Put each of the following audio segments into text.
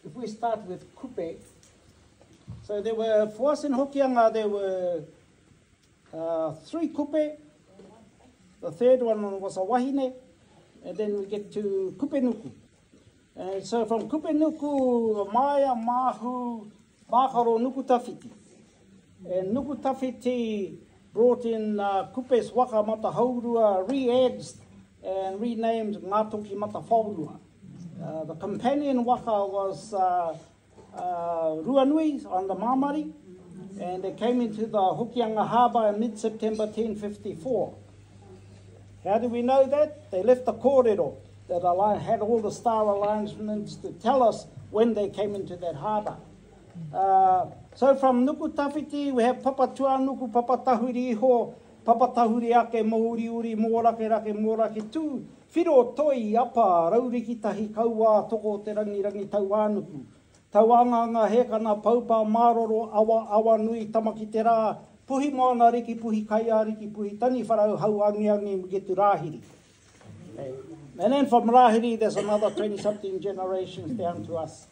if we start with kupe, so there were, for us in Hokianga, there were 3 kupe. The third one was a wahine, and then we get to kupenuku. And so from kupenuku, maya, mahu, makaro, nuku tawhiti. And nuku tawhiti brought in kupe's waka mata haurua, re-edged and renamed ngā toki mata whaurua. The companion waka was Ruanui on the Mamari, and they came into the Hokianga Harbour in mid-September 1054. How do we know that? They left the kōrero that had all the star alignments to tell us when they came into that harbour. So from Nuku Tawhiti, we have Papa Tuanuku, Papa Tahuri Iho, Papa Tahuri Ake, Mouri Uri, Mōrake Rake, Mōrake Tū, Whiro Toi, Apa, Rauriki Tahi, Kaua, Toko Te Rangi Tauanuku. Tauanganga, Hekana, Paupa, Maroro, Awa Nui, Tamaki Te Rā, Puhi Moana Riki, Puhi Kaia Riki, Puhi Tani Wharau, Hau Angi Angi, we get to Rahiri. And then from Rahiri, there's another 20-something generations down to us.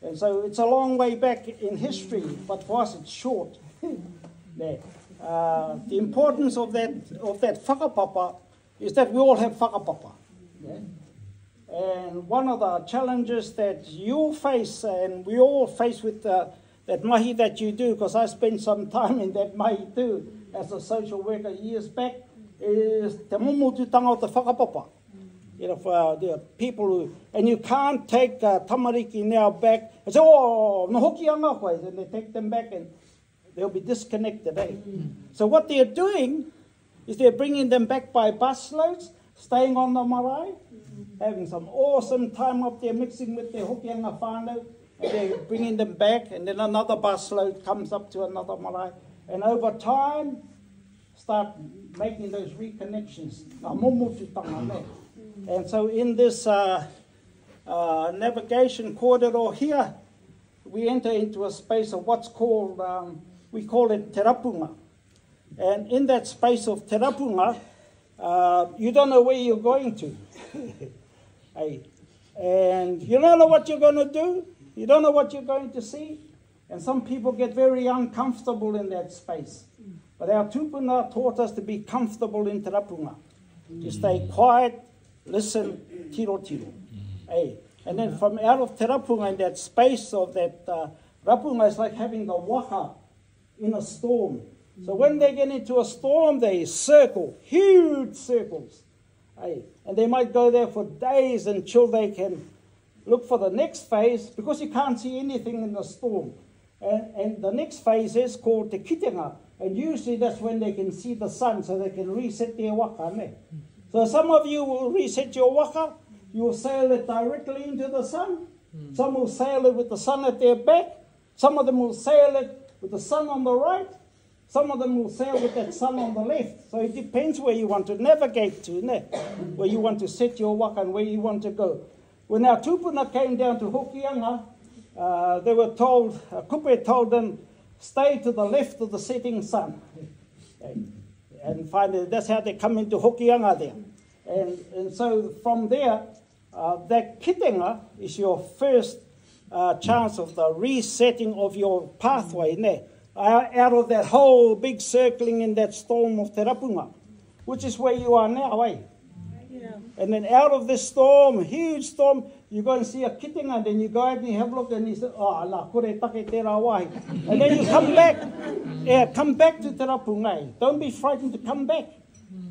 And so it's a long way back in history, but for us it's short. The importance of that whakapapa is that we all have whakapapa. Yeah? And one of the challenges that you'll face, and we all face with that mahi that you do, because I spent some time in that mahi too, as a social worker years back, is te momotutanga o te whakapapa. You know, for the people who, and you can't take tamariki now back and say, oh, no hokianga koe, and they take them back and they'll be disconnected. So what they're doing is they're bringing them back by busloads, staying on the marae, having some awesome time up there mixing with their hokianga whānau, and they're bringing them back, and then another busload comes up to another marae, and over time, start making those reconnections. Ngā momotutanga me. And so in this navigation corridor here, we enter into a space of what's called, we call it te rapunga. And in that space of te rapunga, you don't know where you're going to. And you don't know what you're going to do. You don't know what you're going to see. And some people get very uncomfortable in that space. But our tupuna taught us to be comfortable in te rapunga, to stay quiet, listen, tiro tiro. And then from out of te rapunga, in that space of that rapunga, is like having the waka in a storm. So when they get into a storm, they circle, huge circles. And they might go there for days until they can look for the next phase, because you can't see anything in the storm. And the next phase is called te kitenga. And usually that's when they can see the sun, so they can reset their waka. So some of you will reset your waka, you will sail it directly into the sun. Some will sail it with the sun at their back. Some of them will sail it with the sun on the right. Some of them will sail with that sun on the left. So it depends where you want to navigate to, where you want to set your waka and where you want to go. When our tupuna came down to Hokianga, they were told, Kupe told them, stay to the left of the setting sun. And finally, that's how they come into Hokianga there. And so from there, that kitenga is your first chance of the resetting of your pathway out of that whole big circling in that storm of te rapunga, which is where you are now, Yeah. And then out of this storm, huge storm, you go and see a kitenga, and then you go out and you have a look, and you say, oh, la, kore take te rā wahi. And then you come back, come back to te rapunga. Don't be frightened to come back.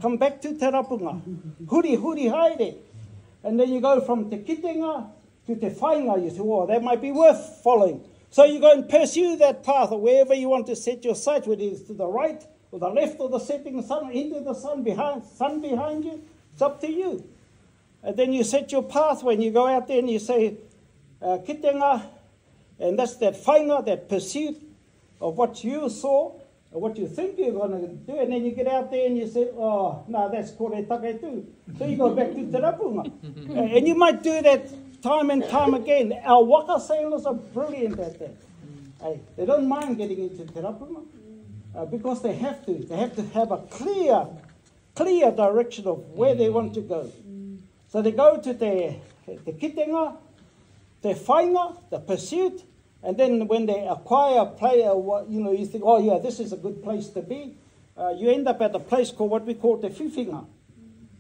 Come back to te rapunga. Huri haere. And then you go from te kitenga to te whainga. You say, oh, that might be worth following. So you go and pursue that path, or wherever you want to set your sight, whether it's to the right or the left of the setting sun, into the sun behind you. It's up to you. And then you set your path when you go out there and you say, kitenga, and that's that whainga, that pursuit of what you saw, or what you think you're going to do, and then you get out there and you say, oh, no, that's kore take too. So you go back to te rapunga. And you might do that time and time again. Our waka sailors are brilliant at that. They don't mind getting into te rapunga because they have to. They have to have a clear direction of where they want to go. So they go to te kitenga, the whainga, the pursuit, and then when they acquire a player, you think, oh yeah, this is a good place to be. You end up at a place called what we call the whiwhinga.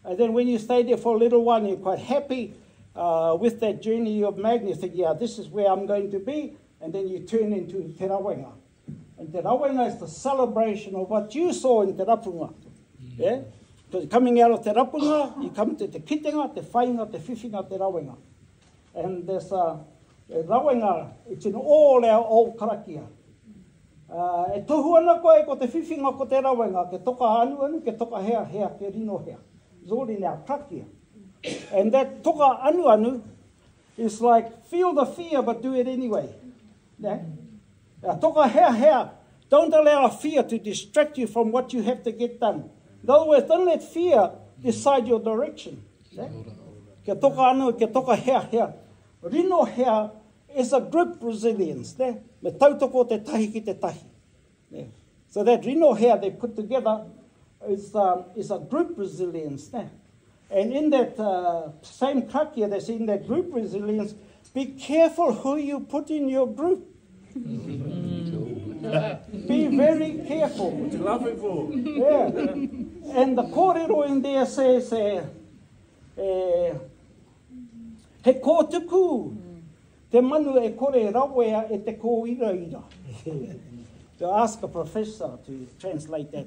And then when you stay there for a little while, you're quite happy with that journey of Magna. You think, yeah, this is where I'm going to be. And then you turn into te rawenga. And te rawenga is the celebration of what you saw in te rapunga. Yeah? Because coming out of te rapunga, you come to te kitenga, te whainga, te whiwhinga, te rawenga. And there's rawenga, it's in all our old karakia. E tohu ana koe ko te whiwhinga ko te rawenga, ke toka anu, ke toka hea, ke rino hea. It's all in our karakia. And that toka anu is like, feel the fear, but do it anyway. Yeah? Toka hea, don't allow fear to distract you from what you have to get done. In other words, don't let fear decide your direction. Yeah? Ke toka anu, ke toka hea. Rino hea is a group resilience. Yeah? Me tautoko te tahi ki te tahi. Yeah? So that rino hea they put together is a group resilience. Yeah? And in that same krakia, they say in that group resilience, be careful who you put in your group. Be very careful. What you laughing for? Yeah. And the kōrero in there says, he kōtuku, te manu e kore rawea e te kōiraira. To ask a professor to translate that.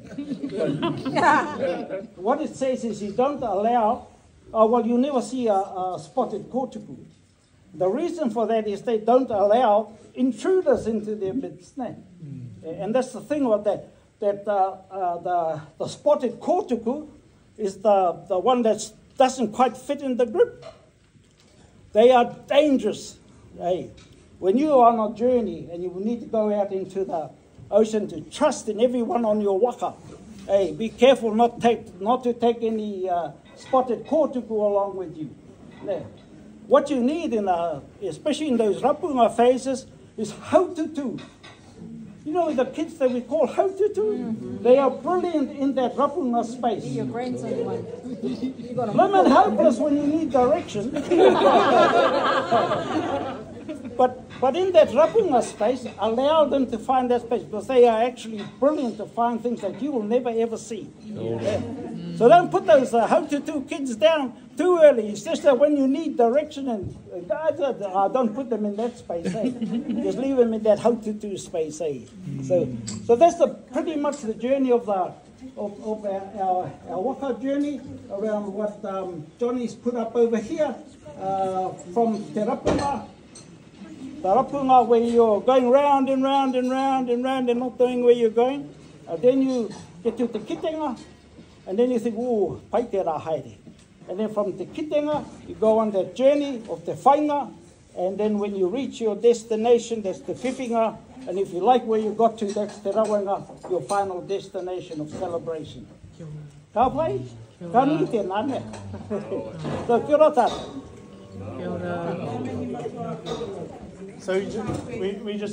What it says is you don't allow, you never see a spotted kōtuku. The reason for that is they don't allow intruders into their midst. And that's the thing about that the spotted kōtuku is the one that doesn't quite fit in the group. They are dangerous. Hey, when you are on a journey and you need to go out into the ocean to trust in everyone on your waka, hey, be careful not to take any spotted kōtuku along with you. Yeah. What you need, especially in those rapunga phases, is haututu. You know the kids that we call haututu? Mm-hmm. They are brilliant in that rapunga space. Your grandson one. Lemon hopeless when you need direction. But in that rapunga space, allow them to find that space, because they are actually brilliant to find things that you will never ever see. Yeah. So don't put those haututu kids down too early. It's just that when you need direction, and don't put them in that space. Just leave them in that haututu space. So that's pretty much the journey of our waka journey around what Johnny's put up over here from Te Rapunga. The rapunga where you're going round and round and round and round and not knowing where you're going. Then you get to the kitenga, and then you think, ooh, pai te rā haere. And then from the kitenga, you go on that journey of the whainga, and then when you reach your destination, that's the whiwhinga, and if you like where you got to, that's te rawenga, your final destination of celebration. Ka pai? Ka nui tēnā mea. So, kia ora tātou. Kia ora. So we just